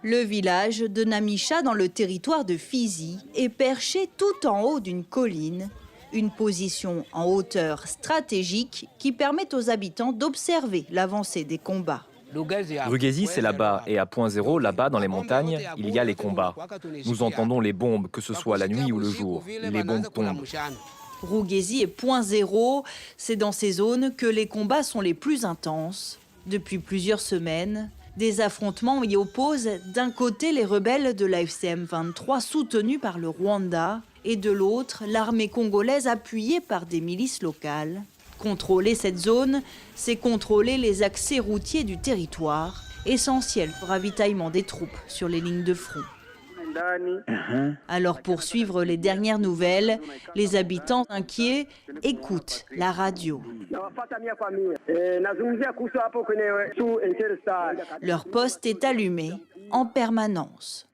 Le village de Namisha, dans le territoire de Fizi, est perché tout en haut d'une colline, une position en hauteur stratégique qui permet aux habitants d'observer l'avancée des combats. Rugezi, c'est là-bas, et à Point Zéro, là-bas, dans les montagnes, il y a les combats. Nous entendons les bombes, que ce soit la nuit ou le jour. Les bombes tombent. Rugezi est Point Zéro, c'est dans ces zones que les combats sont les plus intenses. Depuis plusieurs semaines, des affrontements y opposent d'un côté les rebelles de la FCM 23 soutenus par le Rwanda et de l'autre l'armée congolaise appuyée par des milices locales. Contrôler cette zone, c'est contrôler les accès routiers du territoire, essentiels au ravitaillement des troupes sur les lignes de front. Alors pour suivre les dernières nouvelles, les habitants inquiets écoutent la radio. Leur poste est allumé en permanence.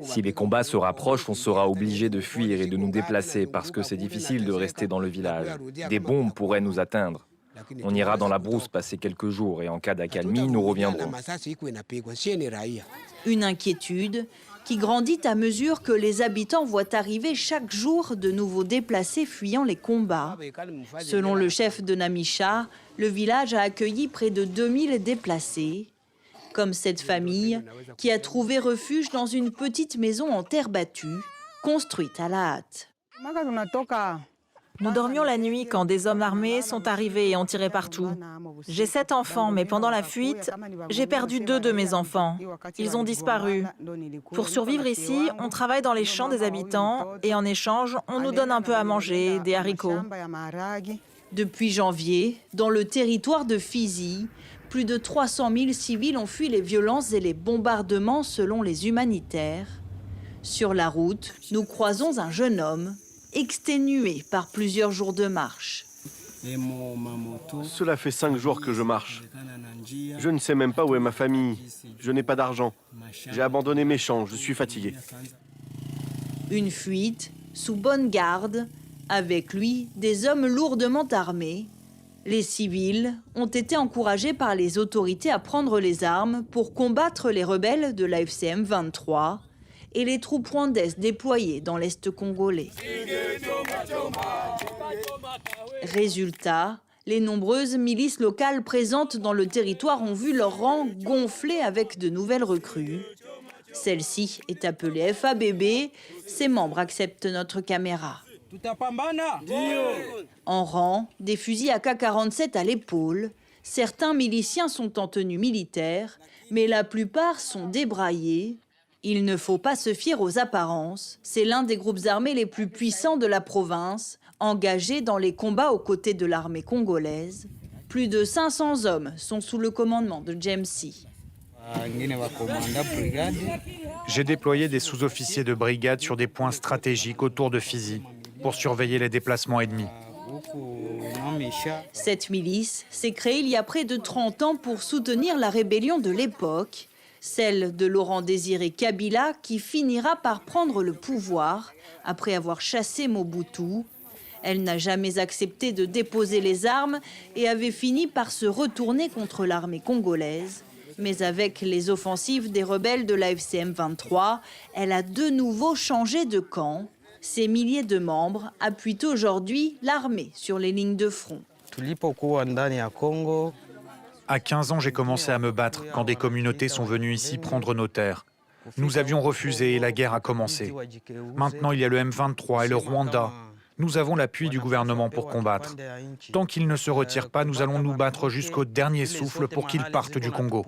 Si les combats se rapprochent, on sera obligé de fuir et de nous déplacer parce que c'est difficile de rester dans le village. Des bombes pourraient nous atteindre. On ira dans la brousse passer quelques jours et en cas d'accalmie, nous reviendrons. Une inquiétude qui grandit à mesure que les habitants voient arriver chaque jour de nouveaux déplacés fuyant les combats. Selon le chef de Namisha, le village a accueilli près de 2000 déplacés, comme cette famille qui a trouvé refuge dans une petite maison en terre battue, construite à la hâte. Nous dormions la nuit quand des hommes armés sont arrivés et ont tiré partout. J'ai 7 enfants, mais pendant la fuite, j'ai perdu 2 de mes enfants. Ils ont disparu. Pour survivre ici, on travaille dans les champs des habitants et en échange, on nous donne un peu à manger, des haricots. Depuis janvier, dans le territoire de Fizi, plus de 300 000 civils ont fui les violences et les bombardements selon les humanitaires. Sur la route, nous croisons un jeune homme exténué par plusieurs jours de marche. Cela fait 5 jours que je marche. Je ne sais même pas où est ma famille. Je n'ai pas d'argent. J'ai abandonné mes champs, je suis fatigué. Une fuite sous bonne garde, avec lui des hommes lourdement armés. Les civils ont été encouragés par les autorités à prendre les armes pour combattre les rebelles de la FCM 23 et les troupes rwandaises déployées dans l'Est congolais. Résultat, les nombreuses milices locales présentes dans le territoire ont vu leur rang gonfler avec de nouvelles recrues. Celle-ci est appelée FABB, ses membres acceptent notre caméra. En rang, des fusils AK-47 à l'épaule, certains miliciens sont en tenue militaire, mais la plupart sont débraillés. Il ne faut pas se fier aux apparences. C'est l'un des groupes armés les plus puissants de la province, engagé dans les combats aux côtés de l'armée congolaise. Plus de 500 hommes sont sous le commandement de James C. J'ai déployé des sous-officiers de brigade sur des points stratégiques autour de Fizi pour surveiller les déplacements ennemis. Cette milice s'est créée il y a près de 30 ans pour soutenir la rébellion de l'époque, celle de Laurent-Désiré Kabila qui finira par prendre le pouvoir après avoir chassé Mobutu. Elle n'a jamais accepté de déposer les armes et avait fini par se retourner contre l'armée congolaise. Mais avec les offensives des rebelles de la FCM 23, elle a de nouveau changé de camp. Ces milliers de membres appuient aujourd'hui l'armée sur les lignes de front. À 15 ans, j'ai commencé à me battre quand des communautés sont venues ici prendre nos terres. Nous avions refusé et la guerre a commencé. Maintenant, il y a le M23 et le Rwanda. Nous avons l'appui du gouvernement pour combattre. Tant qu'ils ne se retirent pas, nous allons nous battre jusqu'au dernier souffle pour qu'ils partent du Congo.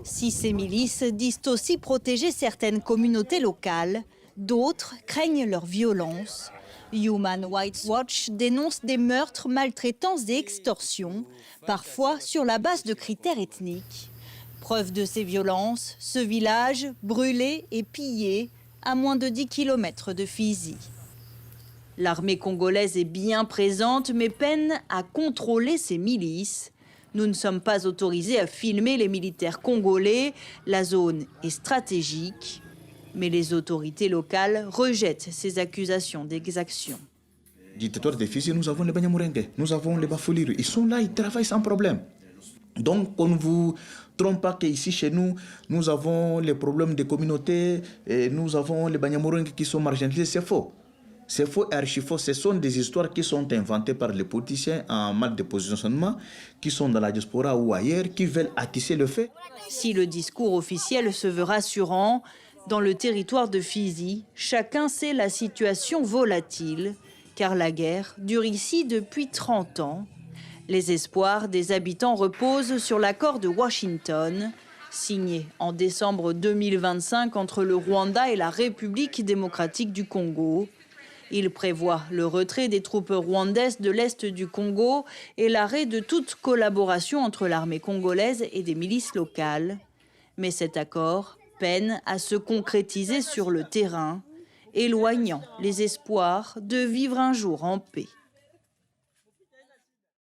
Si ces milices disent aussi protéger certaines communautés locales, d'autres craignent leur violence. Human Rights Watch dénonce des meurtres, maltraitances et extorsions, parfois sur la base de critères ethniques. Preuve de ces violences, ce village, brûlé et pillé, à moins de 10 km de Fizi. L'armée congolaise est bien présente, mais peine à contrôler ces milices. Nous ne sommes pas autorisés à filmer les militaires congolais. La zone est stratégique. Mais les autorités locales rejettent ces accusations d'exaction. Du territoire des Fizi, nous avons les Banyamulenge, nous avons les Bafouliru. Ils sont là, ils travaillent sans problème. Donc, on ne vous trompent pas qu'ici, chez nous, nous avons les problèmes des communautés, et nous avons les Banyamulenge qui sont marginalisés. C'est faux. C'est faux et archi faux. Ce sont des histoires qui sont inventées par les politiciens en mal de positionnement, qui sont dans la diaspora ou ailleurs, qui veulent attisser le fait. Si le discours officiel se veut rassurant, dans le territoire de Fizi, chacun sait la situation volatile, car la guerre dure ici depuis 30 ans. Les espoirs des habitants reposent sur l'accord de Washington, signé en décembre 2025 entre le Rwanda et la République démocratique du Congo. Il prévoit le retrait des troupes rwandaises de l'Est du Congo et l'arrêt de toute collaboration entre l'armée congolaise et des milices locales. Mais cet accord peine à se concrétiser sur le terrain, éloignant les espoirs de vivre un jour en paix.